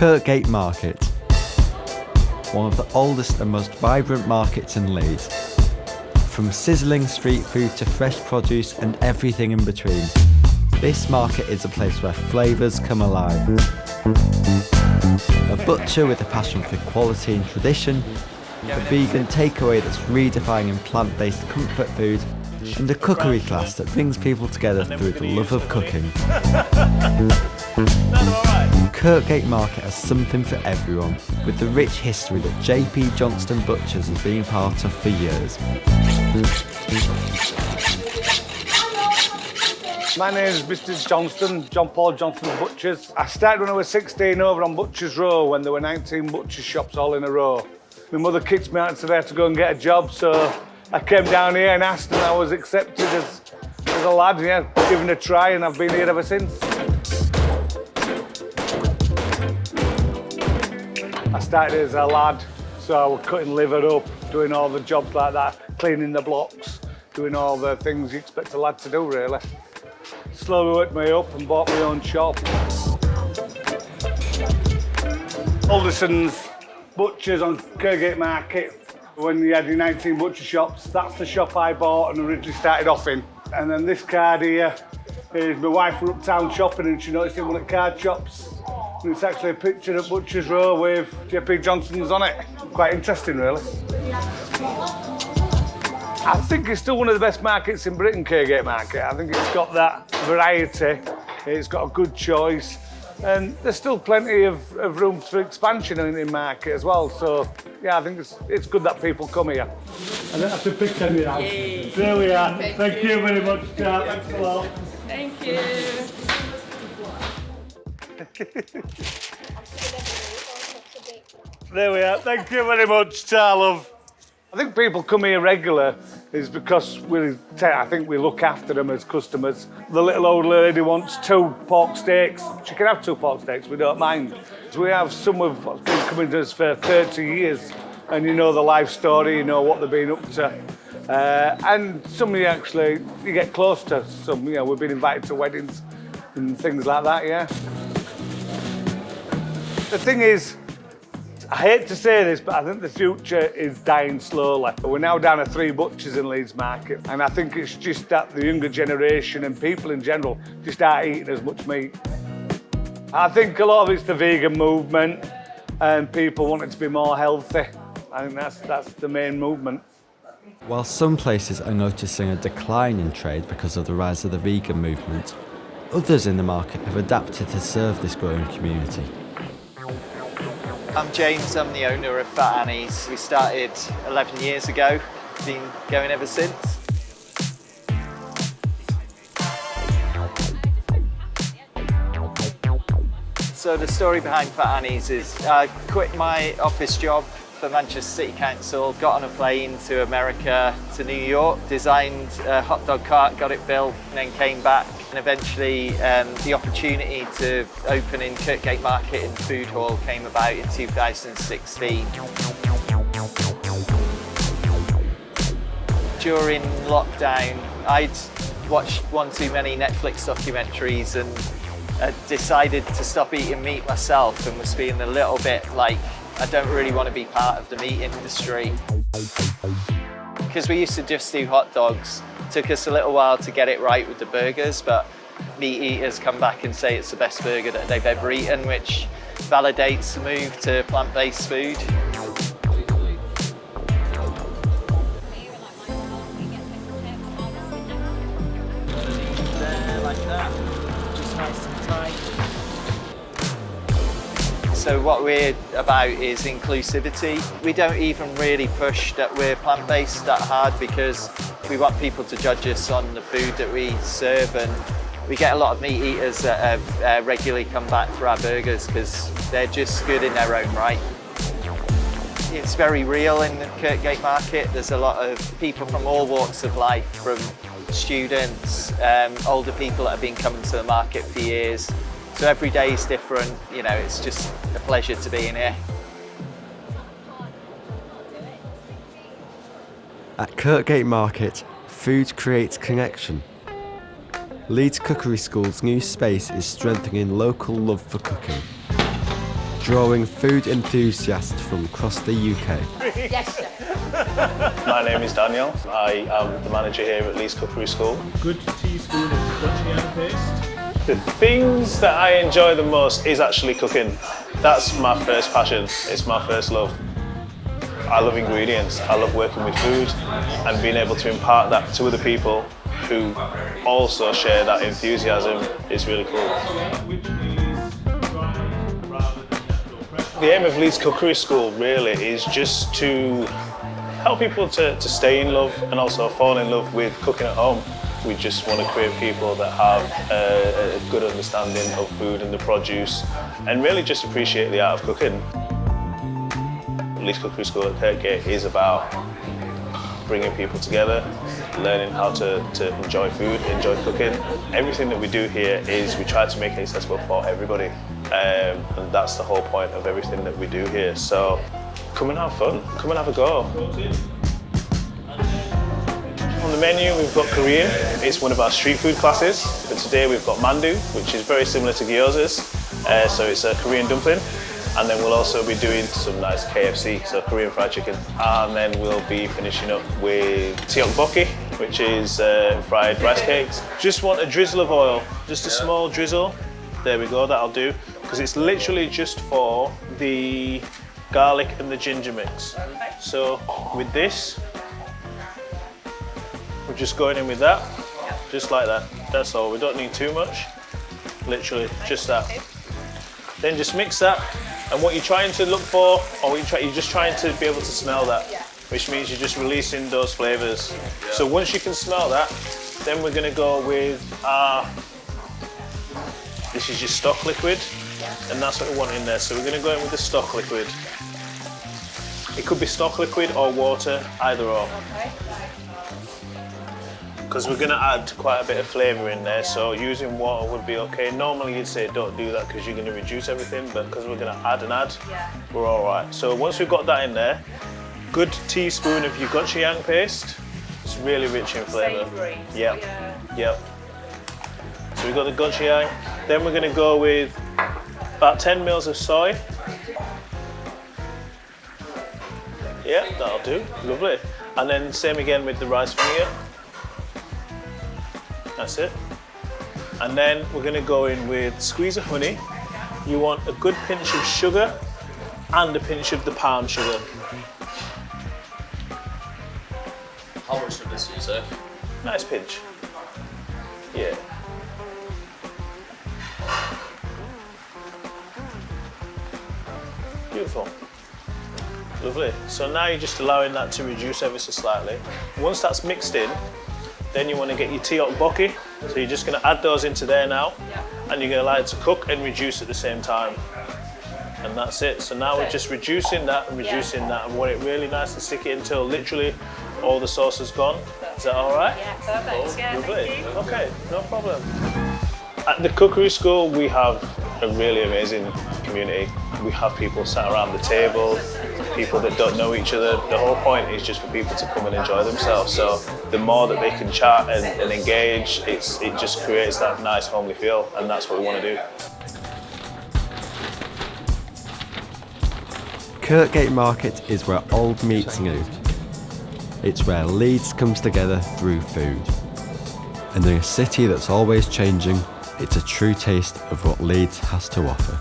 Kirkgate Market, one of the oldest and most vibrant markets in Leeds. From sizzling street food to fresh produce and everything in between, this market is a place where flavours come alive. A butcher with a passion for quality and tradition, a vegan takeaway that's redefining plant-based comfort food, and a cookery class that brings people together through the love of cooking. Kirkgate Market has something for everyone, with the rich history that Johnston Butchers has been part of for years. My name is Mr. Johnston, Johnston Butchers. I started when I was 16 over on Butchers Row when there were 19 butcher shops all in a row. My mother kicked me out and said I had to go and get a job, so I came down here and asked, and I was accepted as a lad, yeah, given a try, and I've been here ever since. I started as a lad, so I was cutting liver up, doing all the jobs like that, cleaning the blocks, doing all the things you expect a lad to do, really. Slowly worked my way up and bought my own shop. Alderson's Butchers on Kirkgate Market. When you had your 19 butcher shops, that's the shop I bought and originally started off in. And then this card here is my wife were uptown shopping and she noticed it in one of the card shops. And it's actually a picture of Butchers Row with JP Johnston's on it. Quite interesting, really. I think it's still one of the best markets in Britain, Kirkgate Market. I think it's got that variety, it's got a good choice, and there's still plenty of room for expansion in market as well. So, yeah, I think it's good that people come here. I don't have to pick any out. There we are. Thank you very much, Charles. Thanks a lot. Thank you. There we are. Thank you very much, Charles. I think people come here regular is because I think we look after them as customers. The little old lady wants 2 pork steaks. She can have 2 pork steaks, we don't mind. We have some of what's been coming to us for 30 years, and you know the life story, you know what they've been up to. And some of you get close to some, we've been invited to weddings and things like that, yeah. The thing is, I hate to say this, but I think the future is dying slowly. We're now down to 3 butchers in Leeds Market, and I think it's just that the younger generation and people in general just aren't eating as much meat. I think a lot of it's the vegan movement and people wanting to be more healthy. I think that's the main movement. While some places are noticing a decline in trade because of the rise of the vegan movement, others in the market have adapted to serve this growing community. I'm James, I'm the owner of Fat Annie's. We started 11 years ago, been going ever since. So the story behind Fat Annie's is I quit my office job for Manchester City Council, got on a plane to America, to New York, designed a hot dog cart, got it built, and then came back. And eventually the opportunity to open in Kirkgate Market in the food hall came about in 2016. During lockdown, I'd watched one too many Netflix documentaries and decided to stop eating meat myself and was feeling a little bit like I don't really want to be part of the meat industry. Because we used to just do hot dogs, it took us a little while to get it right with the burgers, but meat eaters come back and say it's the best burger that they've ever eaten, which validates the move to plant-based food. There, like that, just nice and tight. So what we're about is inclusivity. We don't even really push that we're plant-based that hard because we want people to judge us on the food that we serve, and we get a lot of meat eaters that regularly come back for our burgers because they're just good in their own right. It's very real in the Kirkgate Market. There's a lot of people from all walks of life, from students, older people that have been coming to the market for years. So every day is different, it's just a pleasure to be in here. At Kirkgate Market, food creates connection. Leeds Cookery School's new space is strengthening local love for cooking. drawing food enthusiasts from across the UK. Yes, sir. My name is Daniel. I am the manager here at Leeds Cookery School. Good teaspoon of Dutchian paste. The things that I enjoy the most is actually cooking. That's my first passion. It's my first love. I love ingredients. I love working with food and being able to impart that to other people who also share that enthusiasm is really cool. The aim of Leeds Cookery School really is just to help people to stay in love and also fall in love with cooking at home. We just want to create people that have a good understanding of food and the produce and really just appreciate the art of cooking. Leeds Cookery School at Kirkgate is about bringing people together, learning how to enjoy food, enjoy cooking. Everything that we do here is we try to make it accessible for everybody. And that's the whole point of everything that we do here. So come and have fun, come and have a go. On the menu we've got Korean. It's one of our street food classes. But today we've got mandu, which is very similar to gyozas. So it's a Korean dumpling. And then we'll also be doing some nice KFC, so Korean fried chicken. And then we'll be finishing up with tteokbokki, which is fried rice cakes. Just want a drizzle of oil, just a small drizzle. There we go, that'll do. Because it's literally just for the garlic and the ginger mix. So with this, we're just going in with that, just like that. That's all, we don't need too much. Literally, just that. Then just mix that. And what you're trying to look for, or you're just trying to be able to smell that, which means you're just releasing those flavours. So once you can smell that, then we're going to go with this is your stock liquid, and that's what we want in there. So we're going to go in with the stock liquid. It could be stock liquid or water, either or. Because we're going to add quite a bit of flavour in there, so using water would be okay. Normally you'd say don't do that because you're going to reduce everything, but because we're going to add, we're all right. So once we've got that in there, good teaspoon of your gochujang paste. It's really rich in flavour. Savoury. Yep. So we've got the gochujang. Then we're going to go with about 10 mils of soy. Yeah, that'll do. Lovely. And then same again with the rice vinegar. That's it. And then we're going to go in with squeeze of honey. You want a good pinch of sugar and a pinch of the palm sugar. How much of this is it? Nice pinch. Yeah. Beautiful. Lovely. So now you're just allowing that to reduce ever so slightly. Once that's mixed in, then you want to get your tteokbokki. So you're just going to add those into there now, and you're going to allow it to cook and reduce at the same time. And that's it. So now we're just reducing that and reducing that, and want it really nice and stick it until literally all the sauce is gone. Is that all right? Yeah, perfect. Yeah, Lovely. thank you. Okay, no problem. At the Cookery School, we have a really amazing community. We have people sat around the table, people that don't know each other. The whole point is just for people to come and enjoy themselves. So the more that they can chat and engage, it just creates that nice homely feel, and that's what we want to do. Kirkgate Market is where old meets new. It's where Leeds comes together through food. And in a city that's always changing, it's a true taste of what Leeds has to offer.